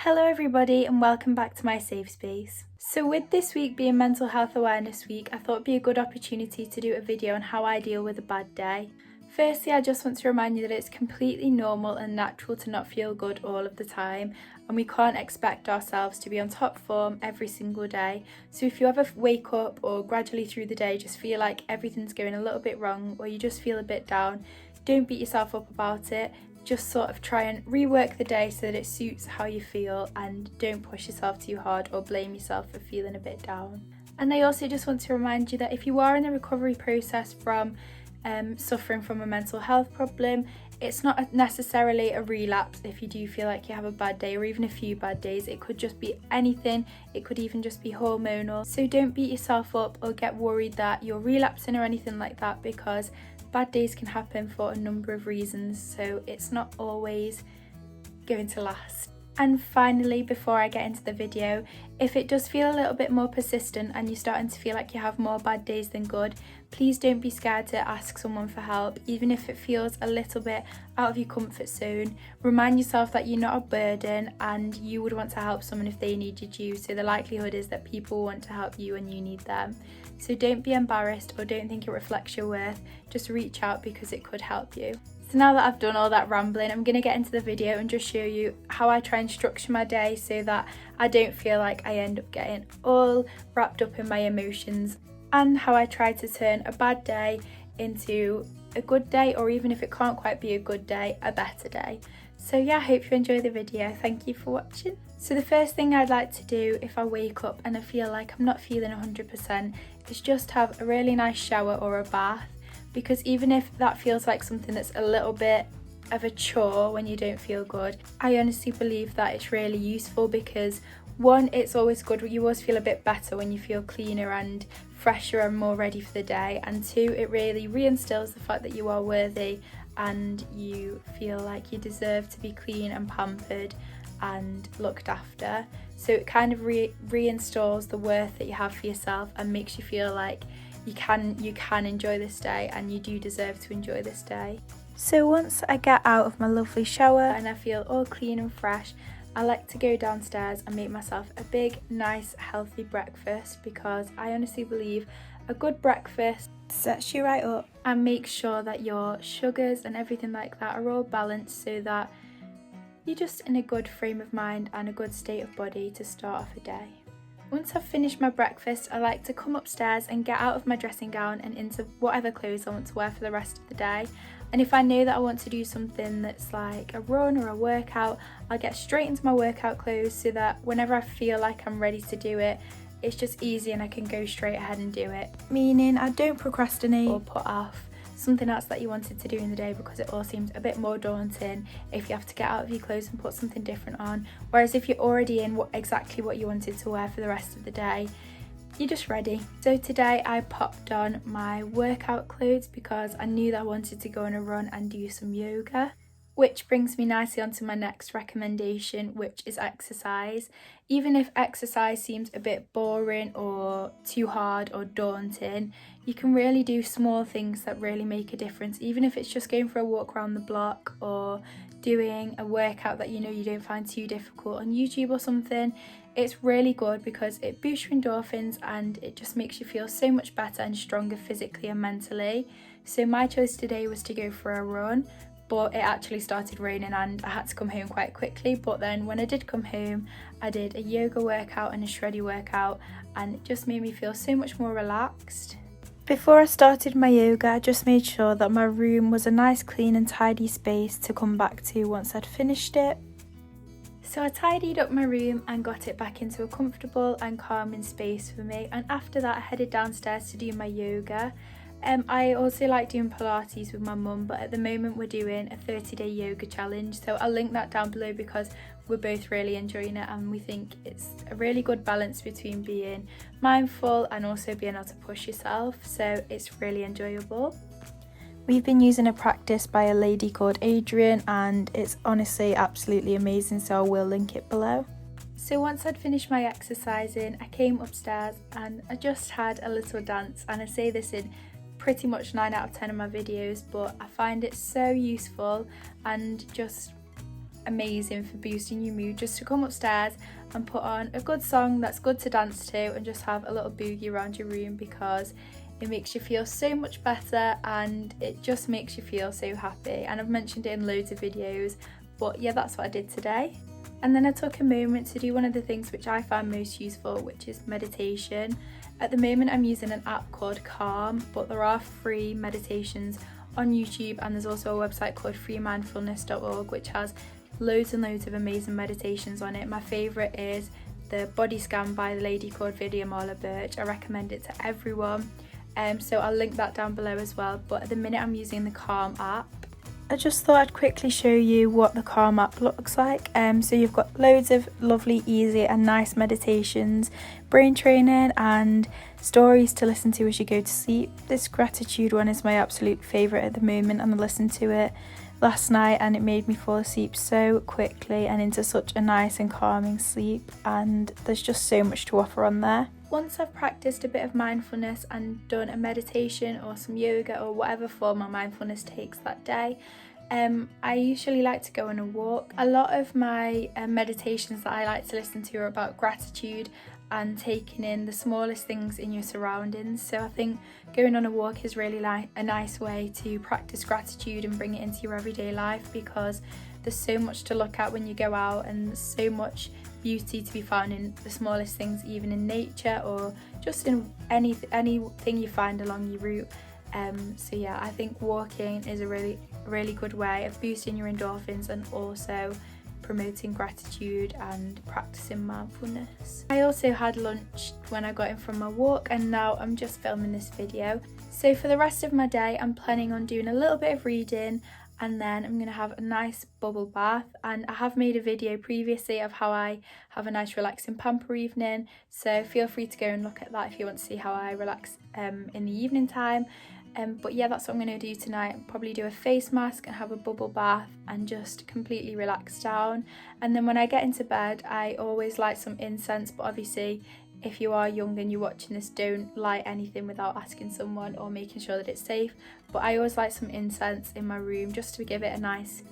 Hello everybody and welcome back to my safe space. So with this week being Mental Health Awareness Week, I thought it'd be a good opportunity to do a video on how I deal with a bad day. Firstly, I just want to remind you that it's completely normal and natural to not feel good all of the time, and we can't expect ourselves to be on top form every single day. So if you ever wake up or gradually through the day just feel like everything's going a little bit wrong or you just feel a bit down, don't beat yourself up about it. Just sort of try and rework the day so that it suits how you feel, and don't push yourself too hard or blame yourself for feeling a bit down. And I also just want to remind you that if you are in the recovery process from suffering from a mental health problem, it's not necessarily a relapse if you do feel like you have a bad day or even a few bad days. It could just be anything. It could even just be hormonal. So don't beat yourself up or get worried that you're relapsing or anything like that, because bad days can happen for a number of reasons, so it's not always going to last. And finally, before I get into the video, if it does feel a little bit more persistent and you're starting to feel like you have more bad days than good, please don't be scared to ask someone for help, even if it feels a little bit out of your comfort zone. Remind yourself that you're not a burden and you would want to help someone if they needed you, so the likelihood is that people want to help you and you need them. So don't be embarrassed or don't think it reflects your worth, just reach out because it could help you. So now that I've done all that rambling, I'm going to get into the video and just show you how I try and structure my day so that I don't feel like I end up getting all wrapped up in my emotions, and how I try to turn a bad day into a good day, or even if it can't quite be a good day, a better day. So yeah, I hope you enjoy the video. Thank you for watching. So the first thing I'd like to do if I wake up and I feel like I'm not feeling 100% is just have a really nice shower or a bath. Because even if that feels like something that's a little bit of a chore when you don't feel good, I honestly believe that it's really useful, because one, it's always good, you always feel a bit better when you feel cleaner and fresher and more ready for the day, and two, it really reinstills the fact that you are worthy and you feel like you deserve to be clean and pampered and looked after. So it kind of reinstalls the worth that you have for yourself and makes you feel like you can enjoy this day and you do deserve to enjoy this day. So once I get out of my lovely shower and I feel all clean and fresh, I like to go downstairs and make myself a big, nice, healthy breakfast, because I honestly believe a good breakfast sets you right up and makes sure that your sugars and everything like that are all balanced, so that you're just in a good frame of mind and a good state of body to start off a day. Once I've finished my breakfast, I like to come upstairs and get out of my dressing gown and into whatever clothes I want to wear for the rest of the day. And if I know that I want to do something that's like a run or a workout, I'll get straight into my workout clothes so that whenever I feel like I'm ready to do it, it's just easy and I can go straight ahead and do it. Meaning I don't procrastinate or put off something else that you wanted to do in the day, because it all seems a bit more daunting if you have to get out of your clothes and put something different on. Whereas if you're already in exactly what you wanted to wear for the rest of the day, you're just ready. So today I popped on my workout clothes because I knew that I wanted to go on a run and do some yoga. Which brings me nicely onto my next recommendation, which is exercise. Even if exercise seems a bit boring or too hard or daunting, you can really do small things that really make a difference. Even if it's just going for a walk around the block or doing a workout that you know you don't find too difficult on YouTube or something, it's really good because it boosts your endorphins and it just makes you feel so much better and stronger physically and mentally. So my choice today was to go for a run, but it actually started raining and I had to come home quite quickly. But then when I did come home, I did a yoga workout and a shreddy workout, and it just made me feel so much more relaxed. Before I started my yoga, I just made sure that my room was a nice clean and tidy space to come back to once I'd finished it. So I tidied up my room and got it back into a comfortable and calming space for me, and after that I headed downstairs to do my yoga. I also like doing Pilates with my mum, but at the moment we're doing a 30-day yoga challenge, so I'll link that down below because we're both really enjoying it and we think it's a really good balance between being mindful and also being able to push yourself, so it's really enjoyable. We've been using a practice by a lady called Adrian and it's honestly absolutely amazing, so I will link it below. So once I'd finished my exercising, I came upstairs and I just had a little dance, and I say this in pretty much 9 out of 10 of my videos, but I find it so useful and just amazing for boosting your mood, just to come upstairs and put on a good song that's good to dance to and just have a little boogie around your room, because it makes you feel so much better and it just makes you feel so happy. And I've mentioned it in loads of videos, but yeah, that's what I did today. And then I took a moment to do one of the things which I find most useful, which is meditation. At the moment I'm using an app called Calm, but there are free meditations on YouTube, and there's also a website called freemindfulness.org which has loads and loads of amazing meditations on it. My favourite is the Body Scan by the lady called Vidyamala Birch. I recommend it to everyone. So I'll link that down below as well, but at the minute I'm using the Calm app. I just thought I'd quickly show you what the Calm app looks like. So you've got loads of lovely, easy and nice meditations, brain training and stories to listen to as you go to sleep. This gratitude one is my absolute favourite at the moment, and I listened to it last night and it made me fall asleep so quickly and into such a nice and calming sleep, and there's just so much to offer on there. Once I've practiced a bit of mindfulness and done a meditation or some yoga or whatever form my mindfulness takes that day, I usually like to go on a walk. A lot of my meditations that I like to listen to are about gratitude and taking in the smallest things in your surroundings. So I think going on a walk is really a nice way to practice gratitude and bring it into your everyday life, because there's so much to look at when you go out and there's so much beauty to be found in the smallest things, even in nature or just in anything you find along your route. So yeah, I think walking is a really good way of boosting your endorphins and also promoting gratitude and practicing mindfulness. I also had lunch when I got in from my walk, and now I'm just filming this video. So for the rest of my day I'm planning on doing a little bit of reading, and then I'm going to have a nice bubble bath. And I have made a video previously of how I have a nice relaxing pamper evening, so feel free to go and look at that if you want to see how I relax in the evening time. But yeah, that's what I'm going to do tonight. Probably do a face mask and have a bubble bath and just completely relax down. And then when I get into bed, I always light some incense, but obviously if you are young and you're watching this, don't light anything without asking someone or making sure that it's safe. But I always light some incense in my room just to give it a nice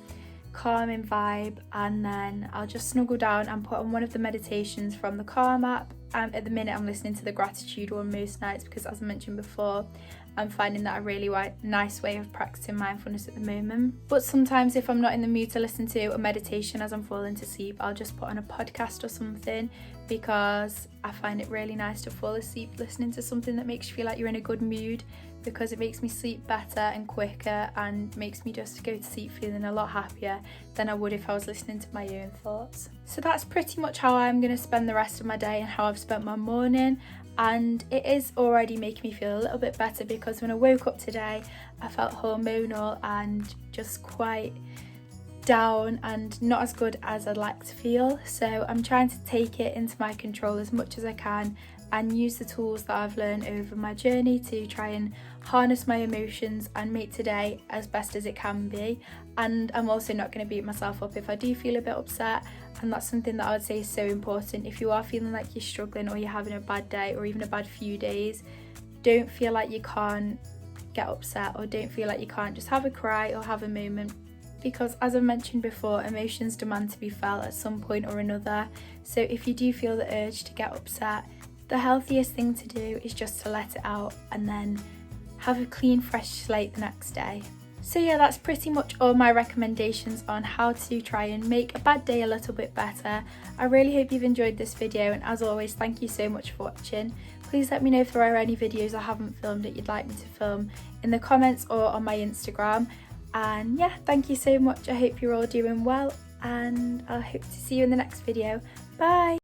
calming vibe, and then I'll just snuggle down and put on one of the meditations from the Calm app. At the minute I'm listening to the gratitude one most nights, because as I mentioned before, I'm finding that a really nice way of practicing mindfulness at the moment. But sometimes if I'm not in the mood to listen to a meditation as I'm falling to sleep, I'll just put on a podcast or something, because I find it really nice to fall asleep listening to something that makes you feel like you're in a good mood, because it makes me sleep better and quicker and makes me just go to sleep feeling a lot happier than I would if I was listening to my own thoughts. So that's pretty much how I'm going to spend the rest of my day and how I've spent my morning. And it is already making me feel a little bit better, because when I woke up today I felt hormonal and just quite down and not as good as I'd like to feel. So I'm trying to take it into my control as much as I can and use the tools that I've learned over my journey to try and harness my emotions and make today as best as it can be. And I'm also not going to beat myself up if I do feel a bit upset, and that's something that I would say is so important. If you are feeling like you're struggling or you're having a bad day or even a bad few days, don't feel like you can't get upset, or don't feel like you can't just have a cry or have a moment, because as I mentioned before, emotions demand to be felt at some point or another. So if you do feel the urge to get upset, the healthiest thing to do is just to let it out and then have a clean, fresh slate the next day. So yeah, that's pretty much all my recommendations on how to try and make a bad day a little bit better. I really hope you've enjoyed this video, and as always, thank you so much for watching. Please let me know if there are any videos I haven't filmed that you'd like me to film in the comments or on my Instagram. And yeah, thank you so much. I hope you're all doing well, and I hope to see you in the next video. Bye!